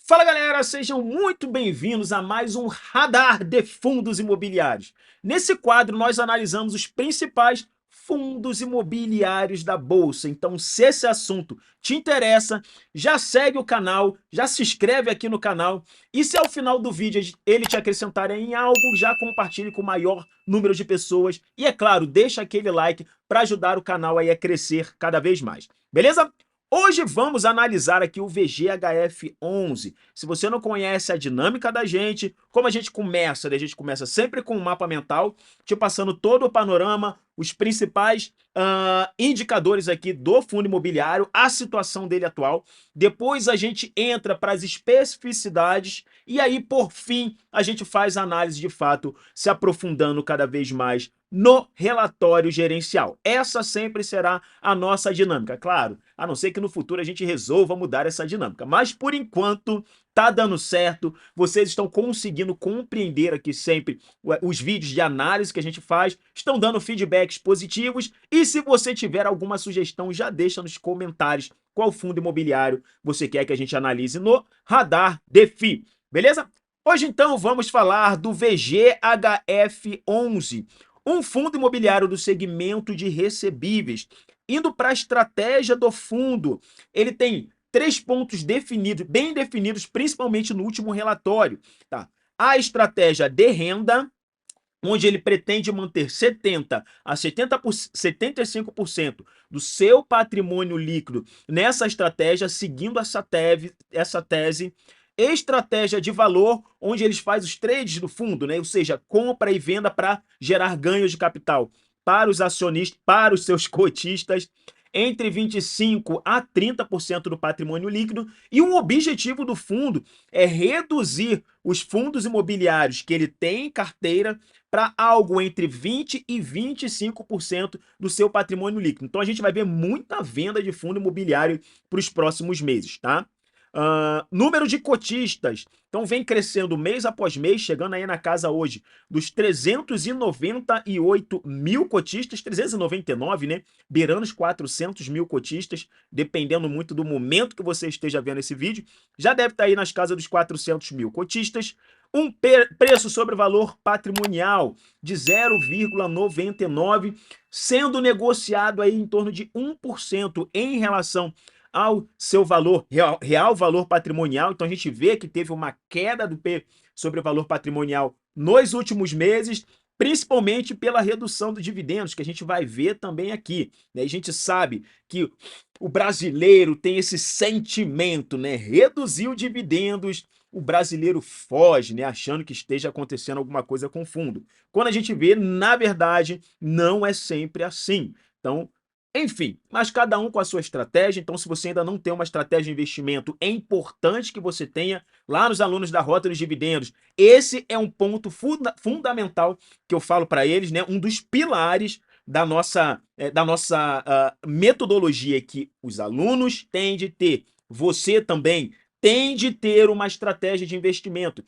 Fala galera, sejam muito bem-vindos a mais um Radar de Fundos Imobiliários. Nesse quadro nós analisamos os principais fundos imobiliários da Bolsa. Então se esse assunto te interessa, já segue o canal, já se inscreve aqui no canal e se ao final do vídeo ele te acrescentar em algo, já compartilhe com o maior número de pessoas e é claro, deixa aquele like para ajudar o canal aí a crescer cada vez mais, beleza? Hoje vamos analisar aqui o VGHF11. Se você não conhece a dinâmica da gente, como a gente começa? A gente começa sempre com um mapa mental, te passando todo o panorama, os principais indicadores aqui do fundo imobiliário, a situação dele atual. Depois a gente entra para as especificidades e aí, por fim, a gente faz a análise de fato, se aprofundando cada vez mais no relatório gerencial. Essa sempre será a nossa dinâmica, claro, a não ser que no futuro a gente resolva mudar essa dinâmica. Mas por enquanto tá dando certo, vocês estão conseguindo compreender aqui sempre os vídeos de análise que a gente faz, estão dando feedbacks positivos e se você tiver alguma sugestão, já deixa nos comentários qual fundo imobiliário você quer que a gente analise no Radar DeFi, beleza? Hoje então vamos falar do VGHF11, um fundo imobiliário do segmento de recebíveis. Indo para a estratégia do fundo, ele tem 3 pontos definidos, bem definidos, principalmente no último relatório. Tá? A estratégia de renda, onde ele pretende manter 70% a 75% do seu patrimônio líquido nessa estratégia, seguindo essa tese. Estratégia de valor, onde eles fazem os trades do fundo, né? Ou seja, compra e venda para gerar ganhos de capital para os acionistas, para os seus cotistas, entre 25% a 30% do patrimônio líquido, e um objetivo do fundo é reduzir os fundos imobiliários que ele tem em carteira para algo entre 20% e 25% do seu patrimônio líquido. Então a gente vai ver muita venda de fundo imobiliário para os próximos meses, tá? Número de cotistas, então vem crescendo mês após mês, chegando aí na casa hoje dos 398 mil cotistas, 399, né? Beirando os 400 mil cotistas, dependendo muito do momento que você esteja vendo esse vídeo, já deve estar aí nas casas dos 400 mil cotistas. Um preço sobre valor patrimonial de 0,99, sendo negociado aí em torno de 1% em relação ao seu valor, real valor patrimonial. Então a gente vê que teve uma queda do P sobre o valor patrimonial nos últimos meses, principalmente pela redução dos dividendos, que a gente vai ver também aqui, né? A gente sabe que o brasileiro tem esse sentimento, né? Reduzir os dividendos, o brasileiro foge, né? Achando que esteja acontecendo alguma coisa com o fundo. Quando a gente vê, na verdade, não é sempre assim. Então, enfim, mas cada um com a sua estratégia. Então, se você ainda não tem uma estratégia de investimento, é importante que você tenha lá nos alunos da Rota dos Dividendos. Esse é um ponto fundamental que eu falo para eles, né? Um dos pilares da nossa metodologia que os alunos têm de ter. Você também tem de ter uma estratégia de investimento,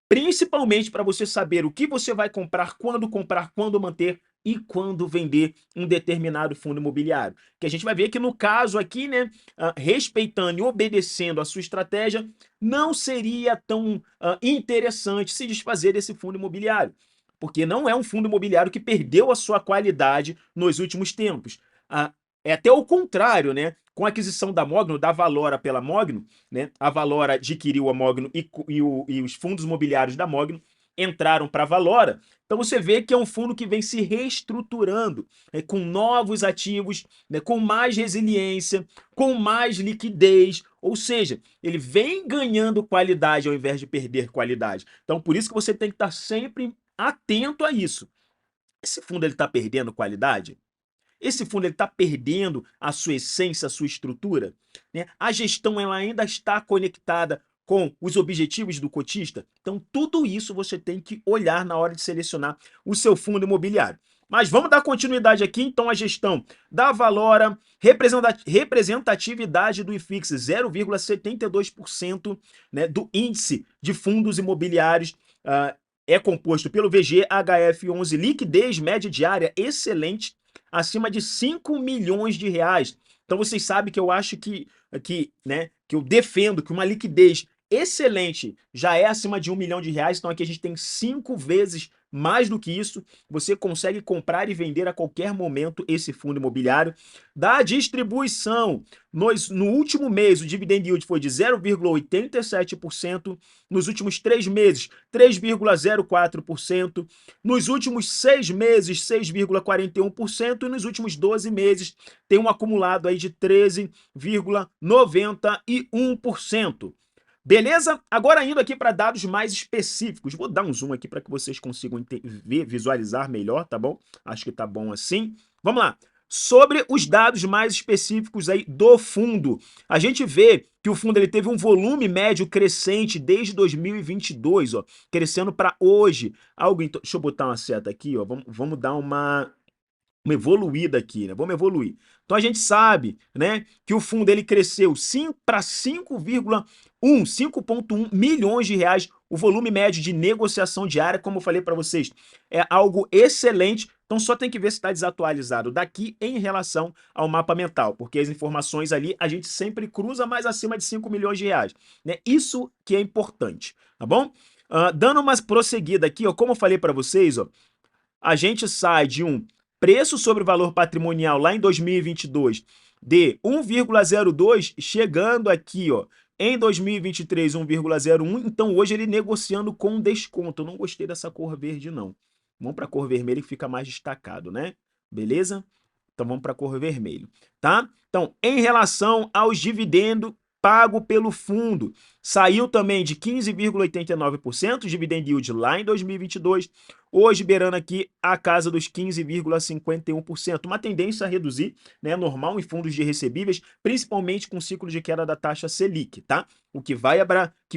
principalmente para você saber o que você vai comprar, quando manter e quando vender um determinado fundo imobiliário. Que a gente vai ver que no caso aqui, né, respeitando e obedecendo a sua estratégia, não seria tão interessante se desfazer desse fundo imobiliário, porque não é um fundo imobiliário que perdeu a sua qualidade nos últimos tempos. É até o contrário, né? Com a aquisição da Mogno, da Valora pela Mogno, né? A Valora adquiriu a Mogno e os fundos imobiliários da Mogno entraram para a Valora. Então você vê que é um fundo que vem se reestruturando, né, com novos ativos, né, com mais resiliência, com mais liquidez, ou seja, ele vem ganhando qualidade ao invés de perder qualidade. Então por isso que você tem que estar sempre atento a isso. Esse fundo ele está perdendo qualidade? Esse fundo está perdendo a sua essência, a sua estrutura, né? A gestão ela ainda está conectada com os objetivos do cotista? Então tudo isso você tem que olhar na hora de selecionar o seu fundo imobiliário. Mas vamos dar continuidade aqui, então, a gestão da Valora, representatividade do IFIX, 0,72%, né, do índice de fundos imobiliários, é composto pelo VGHF11, liquidez média diária excelente, acima de 5 milhões de reais. Então vocês sabem que eu acho que eu defendo que uma liquidez excelente, já é acima de R$ 1 milhão, então aqui a gente tem 5 vezes mais do que isso. Você consegue comprar e vender a qualquer momento esse fundo imobiliário. Da distribuição, no último mês, o dividend yield foi de 0,87%, nos últimos 3 meses, 3,04%, nos últimos 6 meses, 6,41%, e nos últimos 12 meses tem um acumulado aí de 13,91%. Beleza? Agora indo aqui para dados mais específicos. Vou dar um zoom aqui para que vocês consigam ver, visualizar melhor, tá bom? Acho que tá bom assim. Vamos lá. Sobre os dados mais específicos aí do fundo, a gente vê que o fundo ele teve um volume médio crescente desde 2022, ó, crescendo para hoje. Deixa eu botar uma seta aqui, ó. Vamos dar uma evoluída aqui, né? Vamos evoluir. Então a gente sabe, né, que o fundo ele cresceu para 5,1 milhões de reais, o volume médio de negociação diária, como eu falei para vocês, é algo excelente. Então só tem que ver se está desatualizado daqui em relação ao mapa mental, porque as informações ali a gente sempre cruza mais acima de 5 milhões de reais, né? Isso que é importante, tá bom? Dando uma prosseguida aqui, ó, como eu falei para vocês, ó, a gente sai de um preço sobre valor patrimonial lá em 2022 de 1,02, chegando aqui, ó, em 2023, 1,01. Então hoje ele negociando com desconto. Eu não gostei dessa cor verde, não. Vamos para a cor vermelha que fica mais destacado, né? Beleza? Então vamos para a cor vermelho, tá? Então, em relação aos dividendos pago pelo fundo, saiu também de 15,89% dividend yield lá em 2022, hoje beirando aqui a casa dos 15,51%, uma tendência a reduzir, né, normal em fundos de recebíveis, principalmente com o ciclo de queda da taxa Selic, tá? O que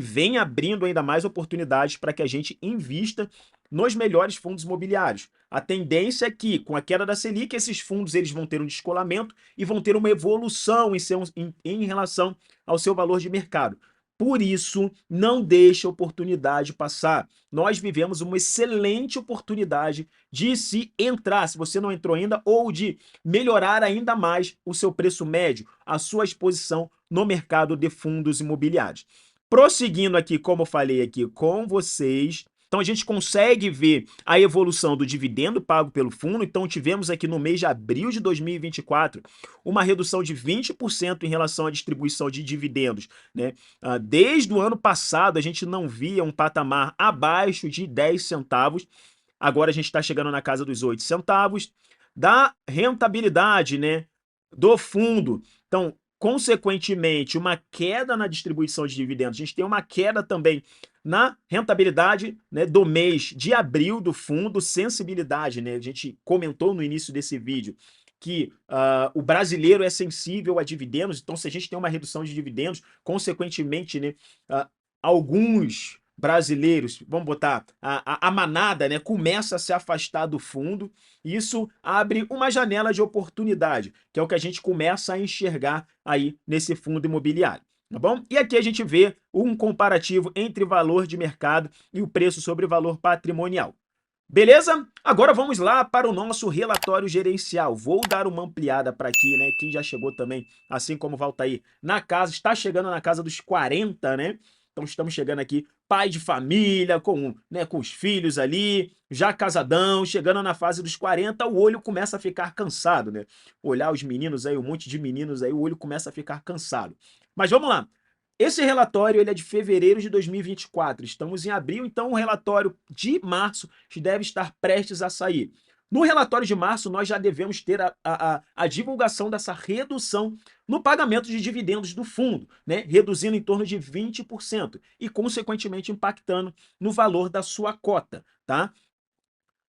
vem abrindo ainda mais oportunidades para que a gente invista nos melhores fundos imobiliários. A tendência é que, com a queda da Selic, esses fundos eles vão ter um descolamento e vão ter uma evolução em relação ao seu valor de mercado. Por isso, não deixe a oportunidade passar. Nós vivemos uma excelente oportunidade de se entrar, se você não entrou ainda, ou de melhorar ainda mais o seu preço médio, a sua exposição no mercado de fundos imobiliários. Prosseguindo aqui, como eu falei aqui com vocês, então a gente consegue ver a evolução do dividendo pago pelo fundo. Então tivemos aqui no mês de abril de 2024 uma redução de 20% em relação à distribuição de dividendos, né? Desde o ano passado a gente não via um patamar abaixo de 10 centavos, agora a gente está chegando na casa dos 8 centavos. Da rentabilidade, né, do fundo, então consequentemente uma queda na distribuição de dividendos, a gente tem uma queda também na rentabilidade, né, do mês de abril do fundo. Sensibilidade, né? A gente comentou no início desse vídeo que o brasileiro é sensível a dividendos, então se a gente tem uma redução de dividendos, consequentemente, né, alguns brasileiros, vamos botar, a manada, né, começa a se afastar do fundo. Isso abre uma janela de oportunidade, que é o que a gente começa a enxergar aí nesse fundo imobiliário. Tá bom? E aqui a gente vê um comparativo entre valor de mercado e o preço sobre valor patrimonial. Beleza? Agora vamos lá para o nosso relatório gerencial. Vou dar uma ampliada para aqui, né? Quem já chegou também, assim como o Valtair, na casa, está chegando na casa dos 40, né? Então estamos chegando aqui, pai de família, né, com os filhos ali, já casadão, chegando na fase dos 40, o olho começa a ficar cansado, né? Olhar os meninos aí, um monte de meninos aí, o olho começa a ficar cansado. Mas vamos lá. Esse relatório ele é de fevereiro de 2024, estamos em abril, então o relatório de março deve estar prestes a sair. No relatório de março, nós já devemos ter a divulgação dessa redução no pagamento de dividendos do fundo, né? Reduzindo em torno de 20% e, consequentemente, impactando no valor da sua cota, tá?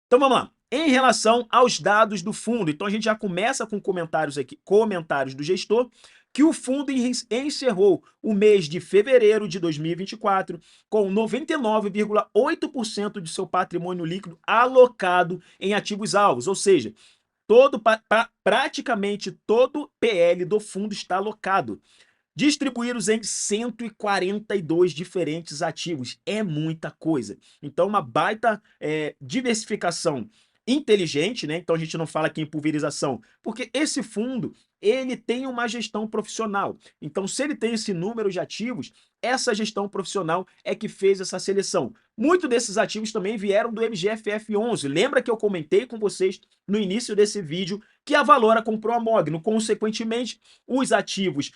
Então vamos lá. Em relação aos dados do fundo, então a gente já começa com comentários aqui, comentários do gestor, que o fundo encerrou o mês de fevereiro de 2024 com 99,8% de seu patrimônio líquido alocado em ativos alvos, ou seja, praticamente todo PL do fundo está alocado, distribuídos em 142 diferentes ativos. É muita coisa. Então, uma baita diversificação inteligente, né? Então a gente não fala aqui em pulverização, porque esse fundo ele tem uma gestão profissional. Então, se ele tem esse número de ativos, essa gestão profissional é que fez essa seleção. Muitos desses ativos também vieram do MGFF11. Lembra que eu comentei com vocês no início desse vídeo que a Valora comprou a Mogno. Consequentemente, os ativos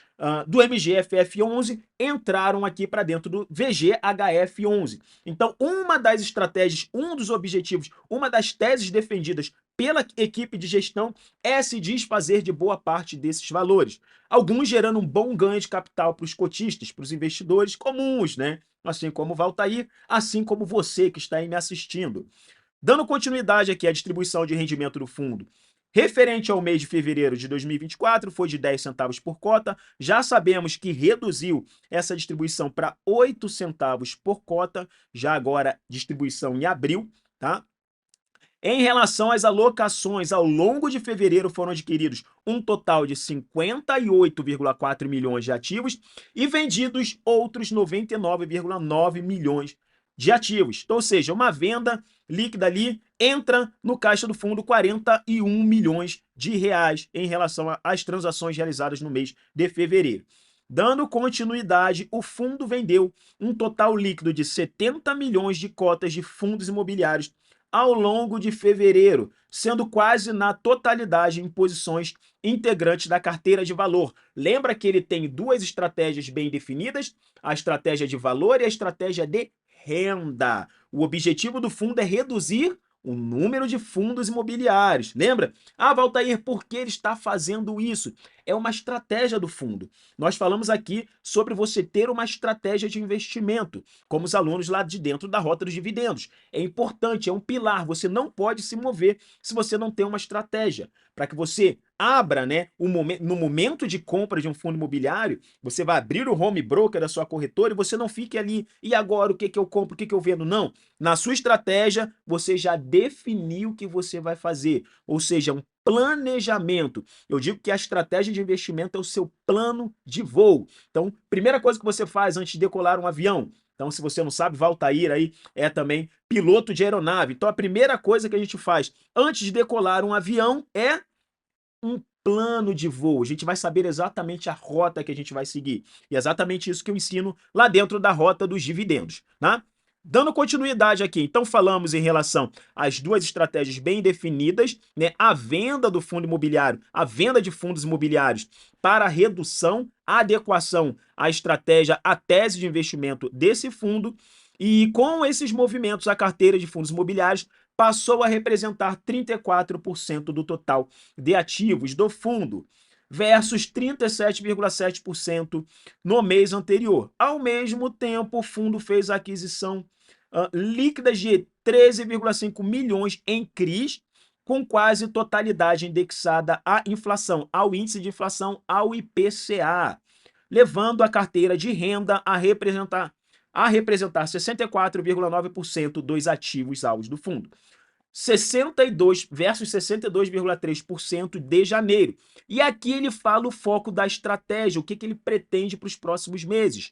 do MGFF11 entraram aqui para dentro do VGHF11. Então, uma das estratégias, um dos objetivos, uma das teses defendidas pela equipe de gestão é se desfazer de boa parte desses valores. Alguns gerando um bom ganho de capital para os cotistas, para os investidores comuns, né? Assim como o Valtair, assim como você que está aí me assistindo. Dando continuidade aqui à distribuição de rendimento do fundo, referente ao mês de fevereiro de 2024, foi de 10 centavos por cota. Já sabemos que reduziu essa distribuição para 8 centavos por cota, já agora distribuição em abril, tá? Em relação às alocações, ao longo de fevereiro foram adquiridos um total de 58,4 milhões de ativos e vendidos outros 99,9 milhões de ativos. Ou seja, uma venda líquida ali entra no caixa do fundo 41 milhões de reais em relação às transações realizadas no mês de fevereiro. Dando continuidade, o fundo vendeu um total líquido de 70 milhões de cotas de fundos imobiliários ao longo de fevereiro, sendo quase na totalidade em posições integrantes da carteira de valor. Lembra que ele tem duas estratégias bem definidas, a estratégia de valor e a estratégia de renda. O objetivo do fundo é reduzir o número de fundos imobiliários. Lembra? Ah, Valtair, por que ele está fazendo isso? É uma estratégia do fundo. Nós falamos aqui sobre você ter uma estratégia de investimento, como os alunos lá de dentro da Rota dos Dividendos. É importante, é um pilar. Você não pode se mover se você não tem uma estratégia. Para que você abra, né, no momento de compra de um fundo imobiliário, você vai abrir o home broker da sua corretora e você não fique ali, e agora o que que eu compro, o que que eu vendo? Não. Na sua estratégia, você já definiu o que você vai fazer, ou seja, um planejamento. Eu digo que a estratégia de investimento é o seu plano de voo. Então, primeira coisa que você faz antes de decolar um avião. Então, se você não sabe, Valtair aí é também piloto de aeronave. Então, a primeira coisa que a gente faz antes de decolar um avião é um plano de voo. A gente vai saber exatamente a rota que a gente vai seguir. E é exatamente isso que eu ensino lá dentro da Rota dos Dividendos, né? Dando continuidade aqui, então falamos em relação às duas estratégias bem definidas, né? A venda do fundo imobiliário, a venda de fundos imobiliários para redução, adequação à estratégia, à tese de investimento desse fundo. E com esses movimentos, a carteira de fundos imobiliários passou a representar 34% do total de ativos do fundo, versus 37,7% no mês anterior. Ao mesmo tempo, o fundo fez a aquisição líquida de 13,5 milhões em CRIs, com quase totalidade indexada à inflação, ao índice de inflação, ao IPCA, levando a carteira de renda a representar 64,9% dos ativos alvos do fundo. 62 versus 62,3% de janeiro. E aqui ele fala o foco da estratégia, o que ele pretende para os próximos meses.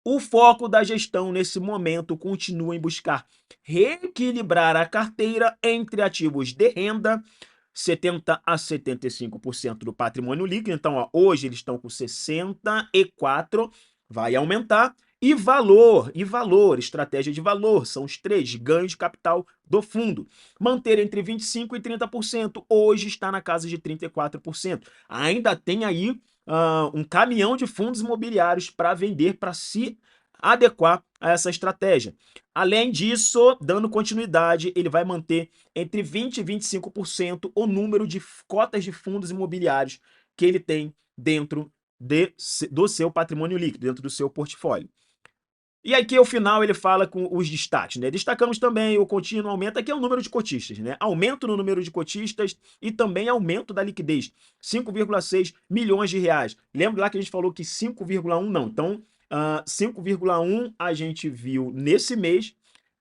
O foco da gestão nesse momento continua em buscar reequilibrar a carteira entre ativos de renda, 70 a 75% do patrimônio líquido. Então, ó, hoje eles estão com 64, vai aumentar. E valor, estratégia de valor, são os três ganhos de capital do fundo. Manter entre 25% e 30%, hoje está na casa de 34%. Ainda tem aí um caminhão de fundos imobiliários para vender, para se adequar a essa estratégia. Além disso, dando continuidade, ele vai manter entre 20% e 25% o número de cotas de fundos imobiliários que ele tem dentro do seu patrimônio líquido, dentro do seu portfólio. E aqui ao final ele fala com os destaques, né? Destacamos também o contínuo aumento, aqui é o número de cotistas, né? Aumento no número de cotistas e também aumento da liquidez, 5,6 milhões de reais. Lembra lá que a gente falou que 5,1 não, então 5,1 a gente viu nesse mês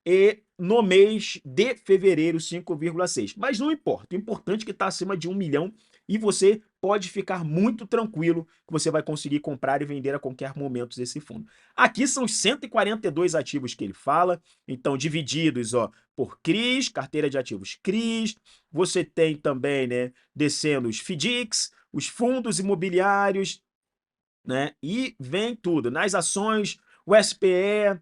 e no mês de fevereiro 5,6. Mas não importa, o importante é que está acima de 1 milhão e você pode ficar muito tranquilo que você vai conseguir comprar e vender a qualquer momento esse fundo. Aqui são os 142 ativos que ele fala, então divididos por CRIs, carteira de ativos CRIs, você tem também, né, descendo os FDICs, os fundos imobiliários, né? E vem tudo, nas ações, o SPE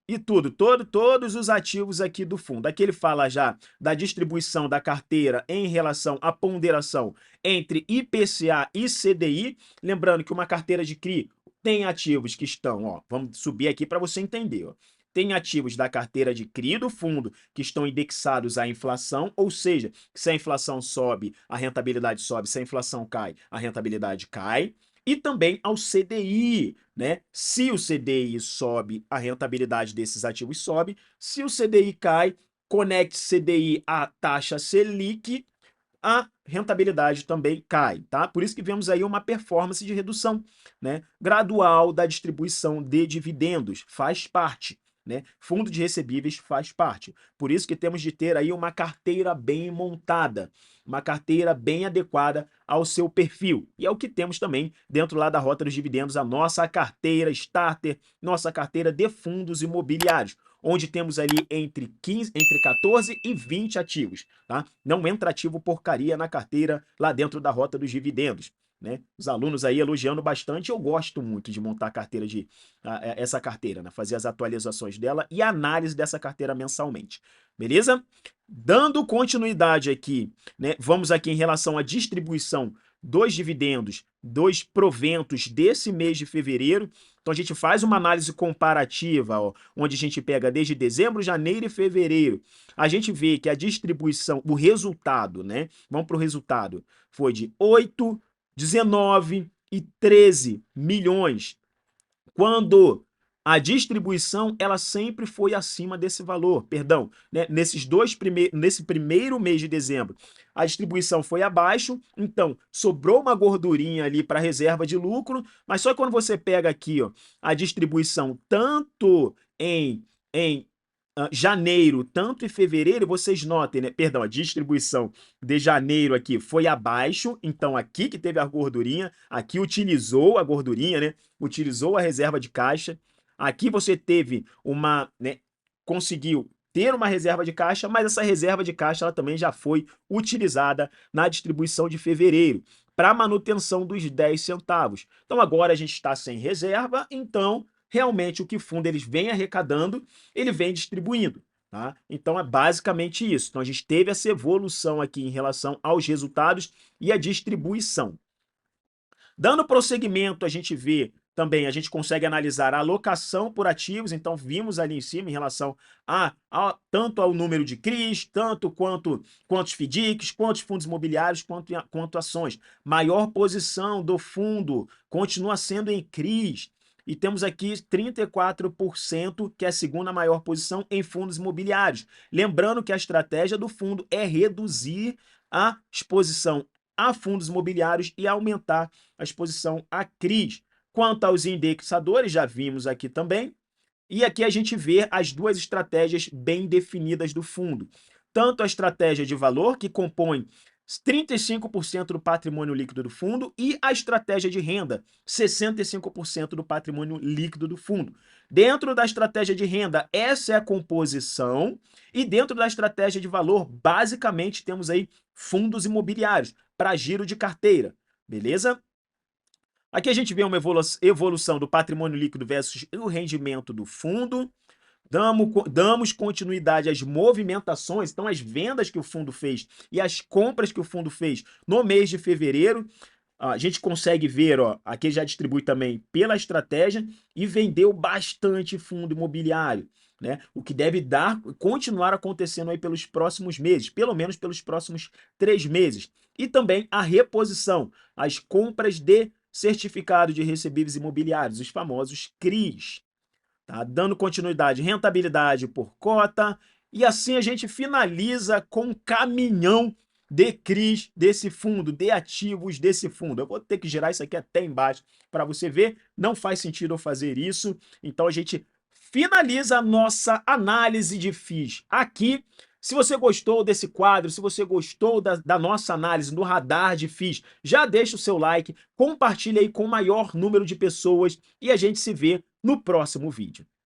e tudo, todos os ativos aqui do fundo. Aqui ele fala já da distribuição da carteira em relação à ponderação entre IPCA e CDI. Lembrando que uma carteira de CRI tem ativos que estão, ó, vamos subir aqui para você entender, ó. Tem ativos da carteira de CRI do fundo que estão indexados à inflação, ou seja, se a inflação sobe, a rentabilidade sobe, se a inflação cai, a rentabilidade cai. E também ao CDI, né? Se o CDI sobe, a rentabilidade desses ativos sobe. Se o CDI cai, conecte CDI à taxa Selic, a rentabilidade também cai, tá? Por isso que vemos aí uma performance de redução, né, gradual da distribuição de dividendos, faz parte, né? Fundo de recebíveis faz parte. Por isso que temos de ter aí uma carteira bem montada, uma carteira bem adequada ao seu perfil. E é o que temos também dentro lá da Rota dos Dividendos, a nossa carteira starter, nossa carteira de fundos imobiliários, onde temos ali entre 14 e 20 ativos, tá? Não entra ativo porcaria na carteira lá dentro da Rota dos Dividendos, né? Os alunos aí elogiando bastante, eu gosto muito de montar a carteira essa carteira, né? Fazer as atualizações dela e análise dessa carteira mensalmente, beleza? Dando continuidade aqui, né? Vamos aqui em relação à distribuição dos dividendos, dos proventos desse mês de fevereiro. Então a gente faz uma análise comparativa, ó, onde a gente pega desde dezembro, janeiro e fevereiro. A gente vê que a distribuição, o resultado, né? Vamos para o resultado. Foi de 8, 19 e 13 milhões. Quando a distribuição ela sempre foi acima desse valor, perdão, né? Nesse primeiro mês de dezembro, a distribuição foi abaixo, então sobrou uma gordurinha ali para reserva de lucro, mas só quando você pega aqui, ó, a distribuição tanto em janeiro, tanto em fevereiro, vocês notem, né? Perdão, a distribuição de janeiro aqui foi abaixo, então aqui que teve a gordurinha, aqui utilizou a gordurinha, né? Utilizou a reserva de caixa. Aqui você teve uma, né? Conseguiu ter uma reserva de caixa, mas essa reserva de caixa ela também já foi utilizada na distribuição de fevereiro para manutenção dos 10 centavos. Então agora a gente está sem reserva, então realmente o que o fundo eles vem arrecadando, ele vem distribuindo, tá? Então é basicamente isso. Então a gente teve essa evolução aqui em relação aos resultados e a distribuição. Dando prosseguimento, a gente vê também, a gente consegue analisar a alocação por ativos, então vimos ali em cima em relação tanto ao número de CRIs, quantos FDICs, quantos fundos imobiliários, quanto ações. Maior posição do fundo continua sendo em CRIs, e temos aqui 34%, que é a segunda maior posição em fundos imobiliários. Lembrando que a estratégia do fundo é reduzir a exposição a fundos imobiliários e aumentar a exposição a CRIs. Quanto aos indexadores, já vimos aqui também, e aqui a gente vê as duas estratégias bem definidas do fundo. Tanto a estratégia de valor, que compõe 35% do patrimônio líquido do fundo, e a estratégia de renda, 65% do patrimônio líquido do fundo. Dentro da estratégia de renda, essa é a composição, e dentro da estratégia de valor, basicamente temos aí fundos imobiliários para giro de carteira, beleza? Aqui a gente vê uma evolução do patrimônio líquido versus o rendimento do fundo. Damos continuidade às movimentações, então as vendas que o fundo fez e as compras que o fundo fez no mês de fevereiro. A gente consegue ver, ó, aqui já distribui também pela estratégia e vendeu bastante fundo imobiliário, né? O que deve continuar acontecendo aí pelos próximos meses, pelo menos pelos próximos 3 meses. E também a reposição, as compras de certificado de recebíveis imobiliários, os famosos CRIs. Tá? Dando continuidade, rentabilidade por cota, e assim a gente finaliza com um caminhão de CRIs desse fundo, de ativos desse fundo. Eu vou ter que girar isso aqui até embaixo para você ver, não faz sentido eu fazer isso, então a gente finaliza a nossa análise de FIIs aqui. Se você gostou desse quadro, se você gostou da nossa análise no radar de FIIs, já deixa o seu like, compartilha aí com o maior número de pessoas e a gente se vê no próximo vídeo.